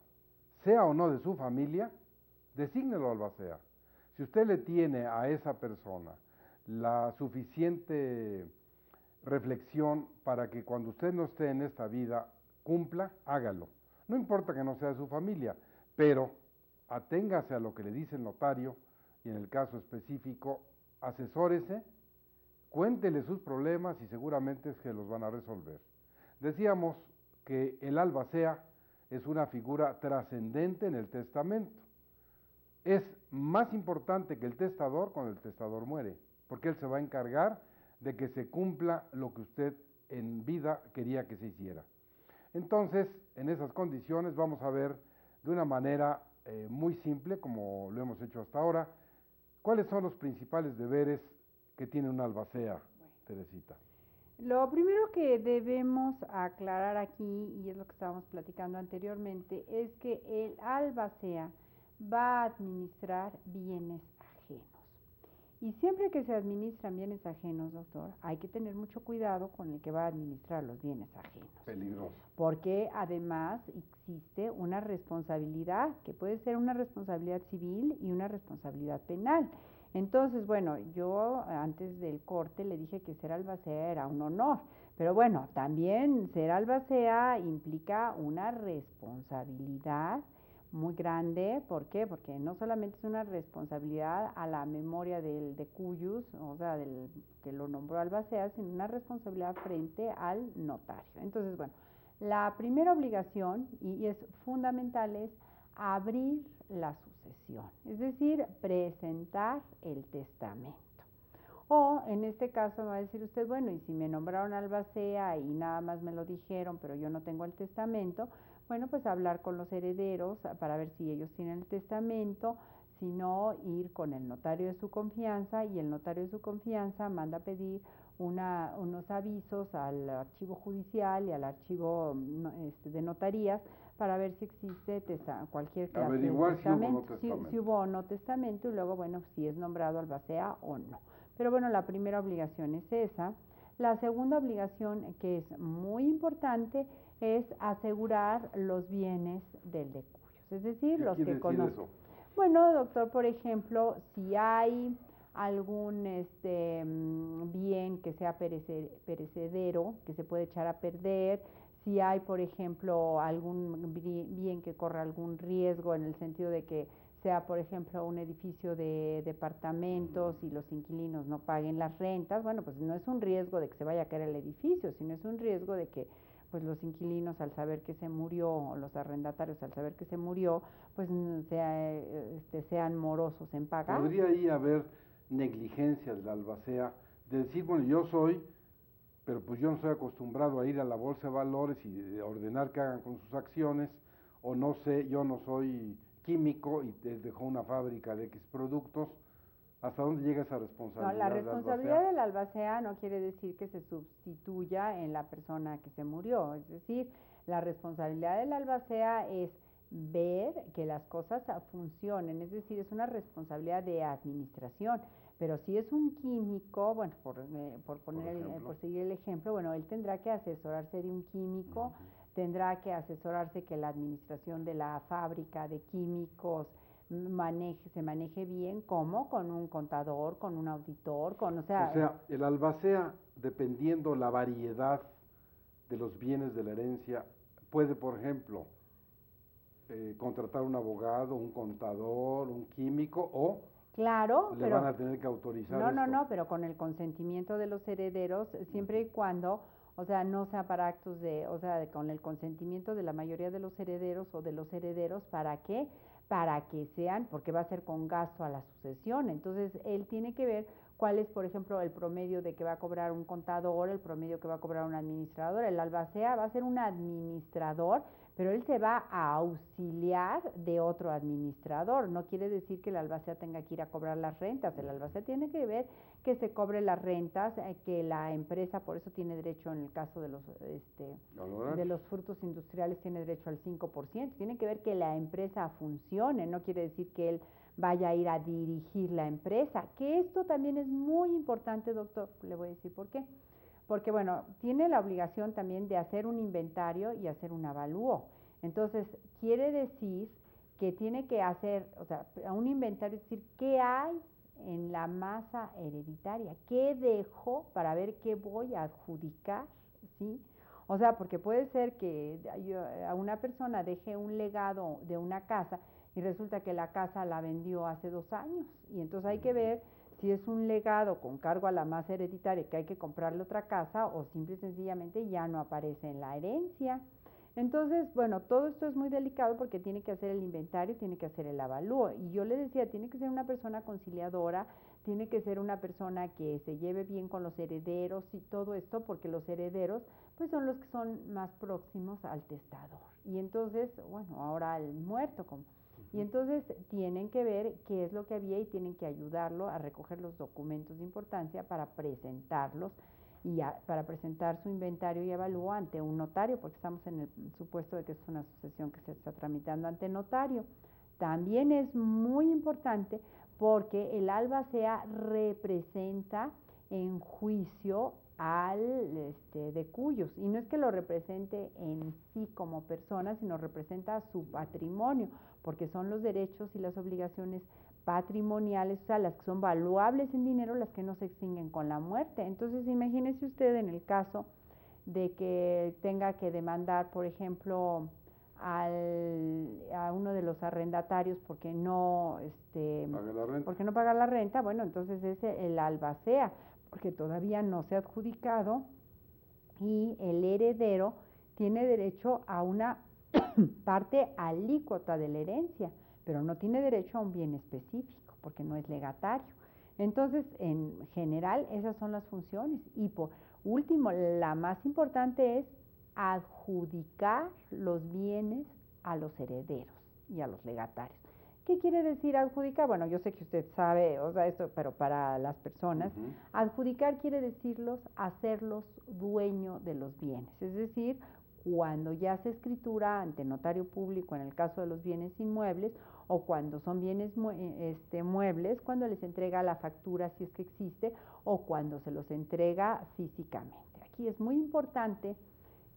Speaker 1: sea o no de su familia, desígnelo albacea. Si usted le tiene a esa persona la suficiente reflexión para que cuando usted no esté en esta vida cumpla, hágalo. No importa que no sea de su familia, pero aténgase a lo que le dice el notario y en el caso específico, asesórese, cuéntele sus problemas y seguramente es que los van a resolver. Decíamos que el albacea es una figura trascendente en el testamento. Es más importante que el testador cuando el testador muere, porque él se va a encargar de que se cumpla lo que usted en vida quería que se hiciera. Entonces, en esas condiciones vamos a ver de una manera muy simple, como lo hemos hecho hasta ahora, cuáles son los principales deberes que tiene un albacea, Teresita.
Speaker 2: Lo primero que debemos aclarar aquí, y es lo que estábamos platicando anteriormente, es que el albacea va a administrar bienes ajenos. Y siempre que se administran bienes ajenos, doctor, hay que tener mucho cuidado con el que va a administrar los bienes ajenos.
Speaker 1: Peligroso.
Speaker 2: Porque además existe una responsabilidad, que puede ser una responsabilidad civil y una responsabilidad penal. Entonces, bueno, yo antes del corte le dije que ser albacea era un honor, pero bueno, también ser albacea implica una responsabilidad muy grande. ¿Por qué? Porque no solamente es una responsabilidad a la memoria de cuyus, o sea, del que lo nombró albacea, sino una responsabilidad frente al notario. Entonces, bueno, la primera obligación, y es fundamental, es abrir la sucesión, es decir, presentar el testamento. O en este caso va a decir usted, bueno, y si me nombraron albacea y nada más me lo dijeron, pero yo no tengo el testamento, bueno, pues hablar con los herederos para ver si ellos tienen el testamento, si no, ir con el notario de su confianza, y el notario de su confianza manda pedir unos avisos al archivo judicial y al archivo de notarías para ver si existe cualquier clase de testamento, si hubo o no testamento, y luego, bueno, si es nombrado albacea o no. Pero bueno, la primera obligación es esa. La segunda obligación, que es muy importante, es asegurar los bienes del de cuyos, es decir, los que conocen. Bueno, doctor, por ejemplo, si hay algún bien que sea perecedero, que se puede echar a perder, si hay, por ejemplo, algún bien que corra algún riesgo en el sentido de que sea, por ejemplo, un edificio de departamentos y los inquilinos no paguen las rentas, bueno, pues no es un riesgo de que se vaya a caer el edificio, sino es un riesgo de que pues los inquilinos, al saber que se murió, o los arrendatarios al saber que se murió, pues sean morosos en pagar.
Speaker 1: ¿Podría ahí haber negligencia del albacea de decir, bueno, yo soy, pero pues yo no estoy acostumbrado a ir a la bolsa de valores y ordenar que hagan con sus acciones, o no sé, yo no soy químico y dejó una fábrica de X productos? ¿Hasta dónde llega esa responsabilidad?
Speaker 2: No, la responsabilidad del albacea no quiere decir que se sustituya en la persona que se murió, es decir, la responsabilidad del albacea es ver que las cosas funcionen, es decir, es una responsabilidad de administración. Pero si es un químico, bueno, por seguir el ejemplo, bueno, él tendrá que asesorarse de un químico, tendrá que asesorarse que la administración de la fábrica de químicos se maneje bien, ¿cómo? Con un contador, con un auditor,
Speaker 1: O sea, el albacea, dependiendo la variedad de los bienes de la herencia, puede, por ejemplo, contratar un abogado, un contador, un químico, o
Speaker 2: claro,
Speaker 1: le van a tener que autorizar esto.
Speaker 2: No, pero con el consentimiento de los herederos, siempre y cuando, o sea, no sea para actos con el consentimiento de la mayoría de los herederos o de los herederos, ¿para qué? Para que sean, porque va a ser con gasto a la sucesión. Entonces, él tiene que ver cuál es, por ejemplo, el promedio de que va a cobrar un contador, el promedio que va a cobrar un administrador. El albacea va a ser un administrador, pero él se va a auxiliar de otro administrador. No quiere decir que el albacea tenga que ir a cobrar las rentas. El albacea tiene que ver que se cobre las rentas, que la empresa, por eso tiene derecho en el caso de los frutos industriales, tiene derecho al 5%. Tiene que ver que la empresa funcione, no quiere decir que él vaya a ir a dirigir la empresa. Que esto también es muy importante, doctor, le voy a decir por qué. Porque, bueno, tiene la obligación también de hacer un inventario y hacer un avalúo. Entonces, quiere decir que tiene que hacer, o sea, un inventario, es decir, ¿qué hay en la masa hereditaria? ¿Qué dejo para ver qué voy a adjudicar? ¿Sí? O sea, porque puede ser que a una persona deje un legado de una casa y resulta que la casa la vendió hace 2 años. Y entonces hay que ver si es un legado con cargo a la masa hereditaria que hay que comprarle otra casa o simple y sencillamente ya no aparece en la herencia. Entonces, bueno, todo esto es muy delicado porque tiene que hacer el inventario, tiene que hacer el avalúo. Y yo le decía, tiene que ser una persona conciliadora, tiene que ser una persona que se lleve bien con los herederos y todo esto, porque los herederos pues son los que son más próximos al testador. Y entonces, bueno, ahora al muerto, y entonces tienen que ver qué es lo que había y tienen que ayudarlo a recoger los documentos de importancia para presentarlos y para presentar su inventario y avalúo ante un notario, porque estamos en el supuesto de que es una sucesión que se está tramitando ante notario. También es muy importante porque el albacea representa en juicio al de cuyos, y no es que lo represente en sí como persona, sino representa su patrimonio, porque son los derechos y las obligaciones patrimoniales, o sea, las que son valuables en dinero, las que no se extinguen con la muerte. Entonces, imagínese usted en el caso de que tenga que demandar, por ejemplo, a uno de los arrendatarios porque no paga la renta, bueno, entonces es el albacea, porque todavía no se ha adjudicado y el heredero tiene derecho a una parte alícuota de la herencia, pero no tiene derecho a un bien específico porque no es legatario. Entonces, en general, esas son las funciones. Y por último, la más importante es adjudicar los bienes a los herederos y a los legatarios. ¿Qué quiere decir adjudicar? Bueno, yo sé que usted sabe, o sea, esto, pero para las personas, adjudicar quiere decirlos, hacerlos dueño de los bienes. Es decir, cuando ya se escritura ante notario público en el caso de los bienes inmuebles, o cuando son bienes muebles, cuando les entrega la factura si es que existe, o cuando se los entrega físicamente. Aquí es muy importante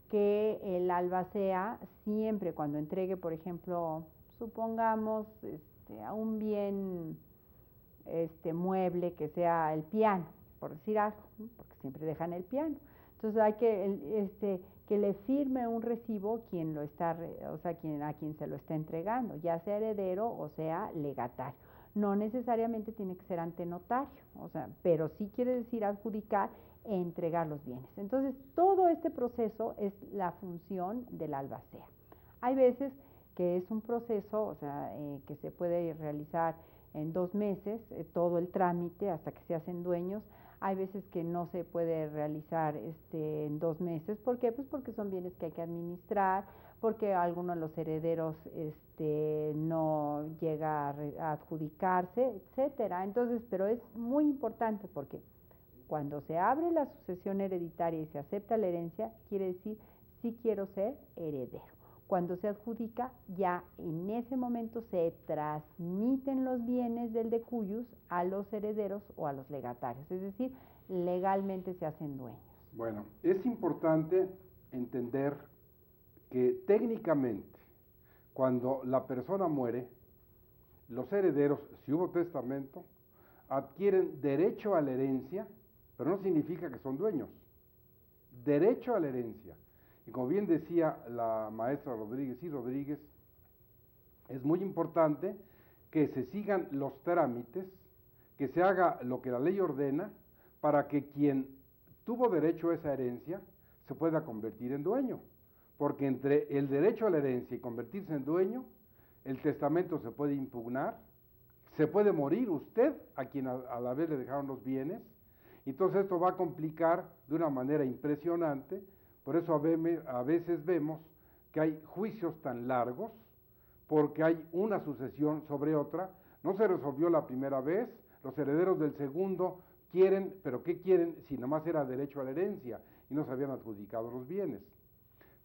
Speaker 2: que el albacea siempre cuando entregue, por ejemplo, supongamos a un bien mueble que sea el piano, por decir algo, porque siempre dejan el piano. Entonces hay que le firme un recibo quien lo está, o sea, a quien se lo está entregando, ya sea heredero o sea legatario. No necesariamente tiene que ser ante notario, o sea, pero sí quiere decir adjudicar e entregar los bienes. Entonces, todo este proceso es la función del albacea. Hay veces que es un proceso, o sea, que se puede realizar en 2 meses, todo el trámite hasta que se hacen dueños. Hay veces que no se puede realizar en 2 meses. ¿Por qué? Pues porque son bienes que hay que administrar, porque alguno de los herederos no llega a adjudicarse, etcétera. Entonces, pero es muy importante porque cuando se abre la sucesión hereditaria y se acepta la herencia, quiere decir sí quiero ser heredero. Cuando se adjudica, ya en ese momento se transmiten los bienes del de cuyos a los herederos o a los legatarios, es decir, legalmente se hacen dueños.
Speaker 1: Bueno, es importante entender que técnicamente, cuando la persona muere, los herederos, si hubo testamento, adquieren derecho a la herencia, pero no significa que son dueños. Derecho a la herencia. Y como bien decía la maestra Rodríguez y Rodríguez, es muy importante que se sigan los trámites, que se haga lo que la ley ordena, para que quien tuvo derecho a esa herencia se pueda convertir en dueño. Porque entre el derecho a la herencia y convertirse en dueño, el testamento se puede impugnar, se puede morir usted, a quien a la vez le dejaron los bienes. Entonces esto va a complicar de una manera impresionante. Por eso a veces vemos que hay juicios tan largos, porque hay una sucesión sobre otra, no se resolvió la primera vez, los herederos del segundo quieren, pero ¿qué quieren si nomás era derecho a la herencia y no se habían adjudicado los bienes?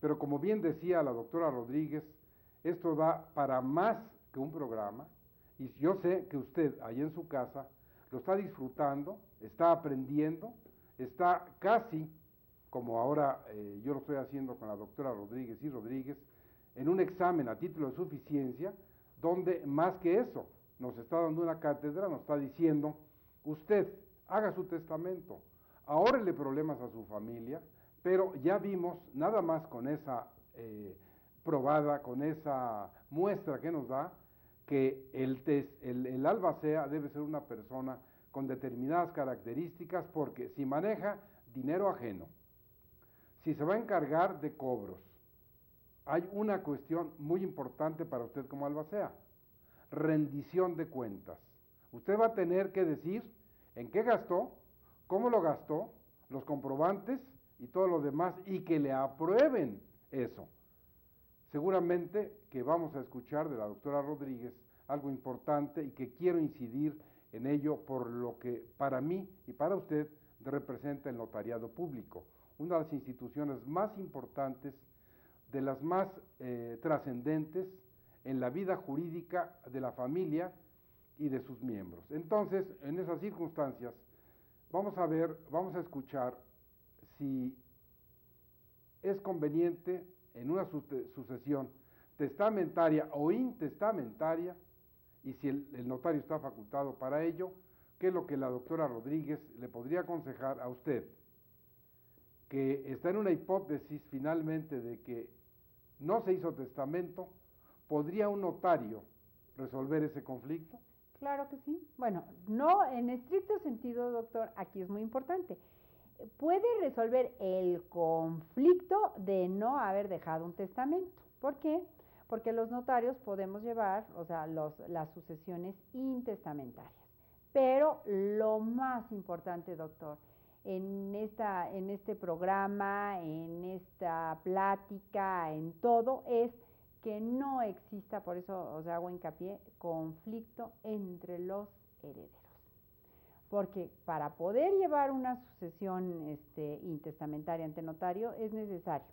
Speaker 1: Pero como bien decía la doctora Rodríguez, esto da para más que un programa, y yo sé que usted ahí en su casa lo está disfrutando, está aprendiendo, está casi, como ahora yo lo estoy haciendo con la doctora Rodríguez y Rodríguez, en un examen a título de suficiencia, donde más que eso, nos está dando una cátedra, nos está diciendo, usted haga su testamento, ahórrele problemas a su familia, pero ya vimos, nada más con esa probada, con esa muestra que nos da, que el albacea debe ser una persona con determinadas características, porque si maneja dinero ajeno, si se va a encargar de cobros, hay una cuestión muy importante para usted como albacea: rendición de cuentas. Usted va a tener que decir en qué gastó, cómo lo gastó, los comprobantes y todo lo demás, y que le aprueben eso. Seguramente que vamos a escuchar de la doctora Rodríguez algo importante y que quiero incidir en ello por lo que para mí y para usted representa el notariado público, una de las instituciones más importantes, de las más trascendentes en la vida jurídica de la familia y de sus miembros. Entonces, en esas circunstancias, vamos a escuchar si es conveniente en una sucesión testamentaria o intestamentaria, y si el notario está facultado para ello, qué es lo que la doctora Rodríguez le podría aconsejar a usted, que está en una hipótesis finalmente de que no se hizo testamento. ¿Podría un notario resolver ese conflicto?
Speaker 2: Claro que sí. Bueno, no en estricto sentido, doctor, aquí es muy importante. Puede resolver el conflicto de no haber dejado un testamento. ¿Por qué? Porque los notarios podemos llevar, o sea, las sucesiones intestamentarias. Pero lo más importante, doctor, en este programa, en esta plática, en todo, es que no exista, por eso os hago hincapié, conflicto entre los herederos. Porque para poder llevar una sucesión intestamentaria ante notario es necesario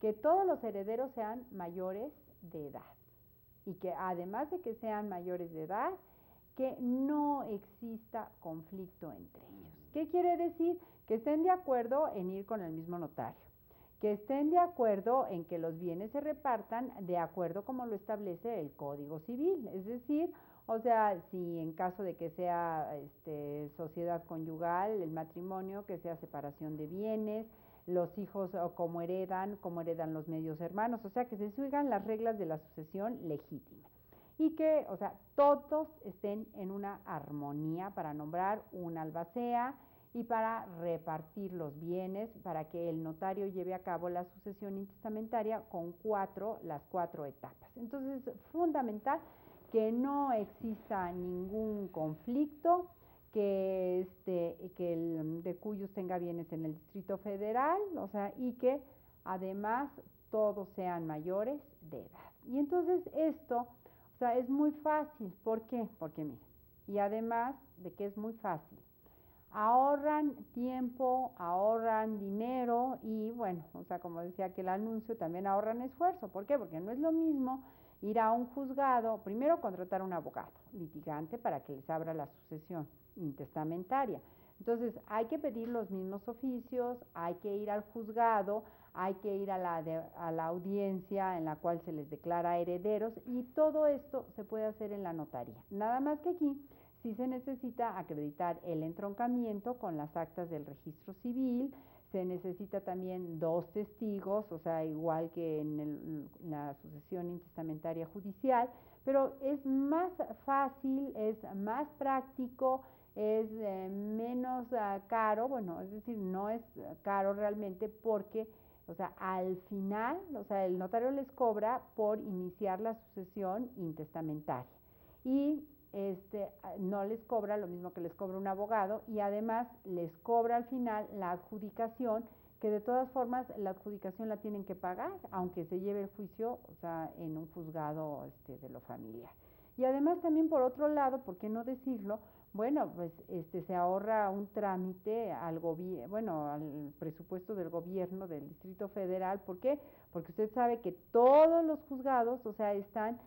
Speaker 2: que todos los herederos sean mayores de edad, y que además de que sean mayores de edad, que no exista conflicto entre ellos. ¿Qué quiere decir? Que estén de acuerdo en ir con el mismo notario, que estén de acuerdo en que los bienes se repartan de acuerdo como lo establece el Código Civil, es decir, o sea, si en caso de que sea sociedad conyugal, el matrimonio, que sea separación de bienes, los hijos o cómo heredan los medios hermanos, o sea, que se sigan las reglas de la sucesión legítima. Y que, o sea, todos estén en una armonía para nombrar un albacea y para repartir los bienes, para que el notario lleve a cabo la sucesión intestamentaria con las cuatro etapas. Entonces, es fundamental que no exista ningún conflicto, que el de cuyos tenga bienes en el Distrito Federal, o sea, y que además todos sean mayores de edad. Y entonces esto, o sea, es muy fácil. ¿Por qué? Porque mire, y además de que es muy fácil, ahorran tiempo, ahorran dinero y bueno, o sea, como decía aquel anuncio, también ahorran esfuerzo. ¿Por qué? Porque no es lo mismo ir a un juzgado, primero contratar a un abogado litigante para que les abra la sucesión intestamentaria. Entonces hay que pedir los mismos oficios, hay que ir al juzgado, hay que ir a la audiencia en la cual se les declara herederos y todo esto se puede hacer en la notaría. Nada más que aquí sí se necesita acreditar el entroncamiento con las actas del registro civil, se necesita también 2 testigos, o sea, igual que en la sucesión intestamentaria judicial, pero es más fácil, es más práctico, es menos caro, bueno, es decir, no es caro realmente porque, o sea, al final, o sea, el notario les cobra por iniciar la sucesión intestamentaria y no les cobra lo mismo que les cobra un abogado y además les cobra al final la adjudicación, que de todas formas la adjudicación la tienen que pagar, aunque se lleve el juicio, o sea, en un juzgado de lo familiar. Y además también por otro lado, ¿por qué no decirlo? Bueno, pues se ahorra un trámite al al presupuesto del gobierno del Distrito Federal. ¿Por qué? Porque usted sabe que todos los juzgados, o sea, están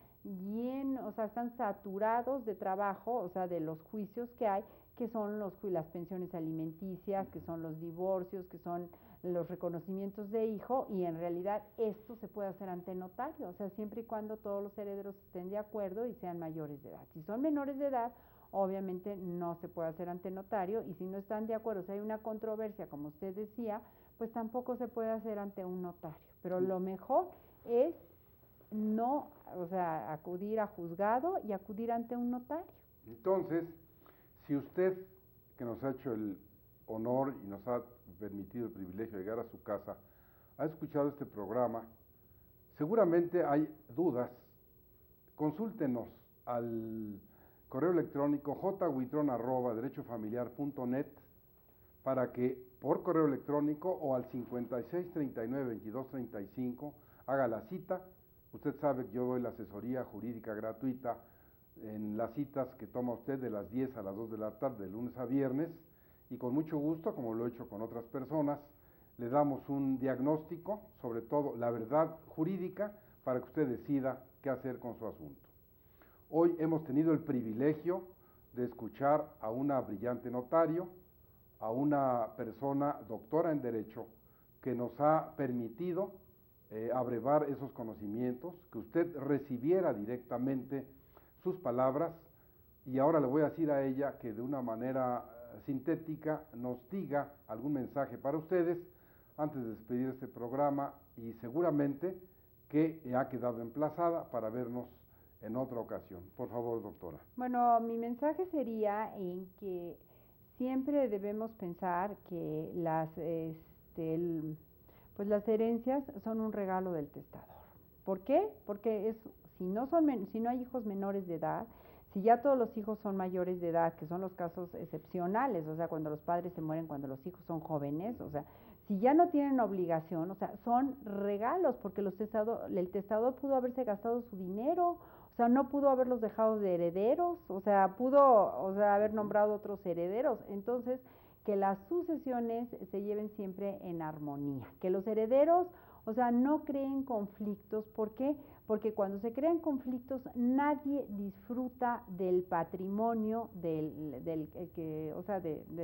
Speaker 2: están saturados de trabajo, o sea, de los juicios que hay, que son las pensiones alimenticias, que son los divorcios, que son los reconocimientos de hijo, y en realidad esto se puede hacer ante notario, o sea, siempre y cuando todos los herederos estén de acuerdo y sean mayores de edad. Si son menores de edad, obviamente no se puede hacer ante notario, y si no están de acuerdo, si hay una controversia, como usted decía, pues tampoco se puede hacer ante un notario. Pero lo mejor es no, o sea, acudir a juzgado y acudir ante un notario.
Speaker 1: Entonces, si usted, que nos ha hecho el honor y nos ha permitido el privilegio de llegar a su casa, ha escuchado este programa, seguramente hay dudas, consúltenos al correo electrónico jhuitron@derechofamiliar.net para que por correo electrónico o al 5639-2235 haga la cita. Usted sabe que yo doy la asesoría jurídica gratuita en las citas que toma usted de las 10 a las 2 de la tarde, de lunes a viernes, y con mucho gusto, como lo he hecho con otras personas, le damos un diagnóstico, sobre todo la verdad jurídica, para que usted decida qué hacer con su asunto. Hoy hemos tenido el privilegio de escuchar a una brillante notario, a una persona doctora en Derecho, que nos ha permitido abrevar esos conocimientos, que usted recibiera directamente sus palabras, y ahora le voy a decir a ella que de una manera sintética nos diga algún mensaje para ustedes antes de despedir este programa, y seguramente que ha quedado emplazada para vernos en otra ocasión. Por favor, doctora.
Speaker 2: Bueno, mi mensaje sería en que siempre debemos pensar que pues las herencias son un regalo del testador. ¿Por qué? Porque si no hay hijos menores de edad, si ya todos los hijos son mayores de edad, que son los casos excepcionales, o sea, cuando los padres se mueren, cuando los hijos son jóvenes, o sea, si ya no tienen obligación, o sea, son regalos, porque el testador pudo haberse gastado su dinero, o sea, no pudo haberlos dejado de herederos, o sea, haber nombrado otros herederos. Entonces, que las sucesiones se lleven siempre en armonía, que los herederos, o sea, no creen conflictos. ¿Por qué? Porque cuando se crean conflictos, nadie disfruta del patrimonio de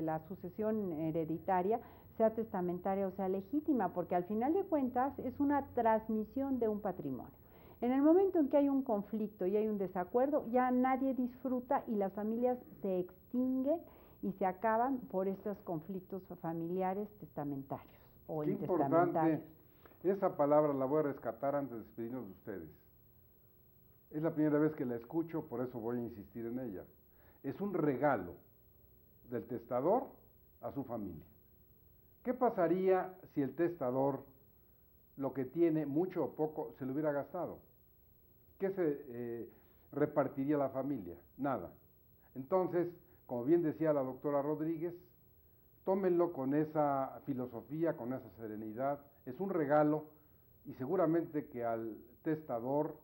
Speaker 2: la sucesión hereditaria, sea testamentaria o sea legítima, porque al final de cuentas es una transmisión de un patrimonio. En el momento en que hay un conflicto y hay un desacuerdo, ya nadie disfruta y las familias se extinguen y se acaban por estos conflictos familiares testamentarios o
Speaker 1: Qué
Speaker 2: intestamentarios.
Speaker 1: Importante. Esa palabra la voy a rescatar antes de despedirnos de ustedes. Es la primera vez que la escucho, por eso voy a insistir en ella. Es un regalo del testador a su familia. ¿Qué pasaría si el testador, lo que tiene, mucho o poco, se lo hubiera gastado? ¿Qué se repartiría la familia? Nada. Entonces, como bien decía la doctora Rodríguez, tómenlo con esa filosofía, con esa serenidad. Es un regalo, y seguramente que al testador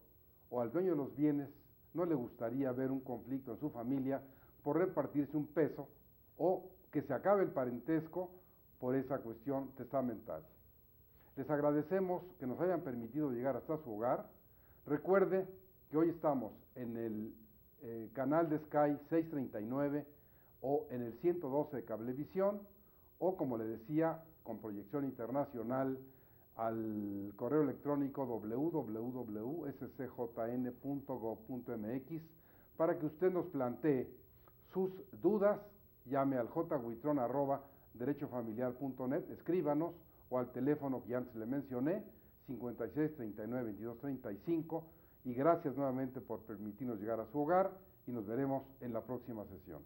Speaker 1: o al dueño de los bienes no le gustaría ver un conflicto en su familia por repartirse un peso, o que se acabe el parentesco por esa cuestión testamentaria. Les agradecemos que nos hayan permitido llegar hasta su hogar. Recuerde que hoy estamos en el canal de Sky 639 o en el 112 de Cablevisión, o como le decía, con proyección internacional al correo electrónico www.scjn.gov.mx para que usted nos plantee sus dudas. Llame al jhuitron@derechofamiliar.net, escríbanos, o al teléfono que ya antes le mencioné, 56 39 22 35, y gracias nuevamente por permitirnos llegar a su hogar, y nos veremos en la próxima sesión.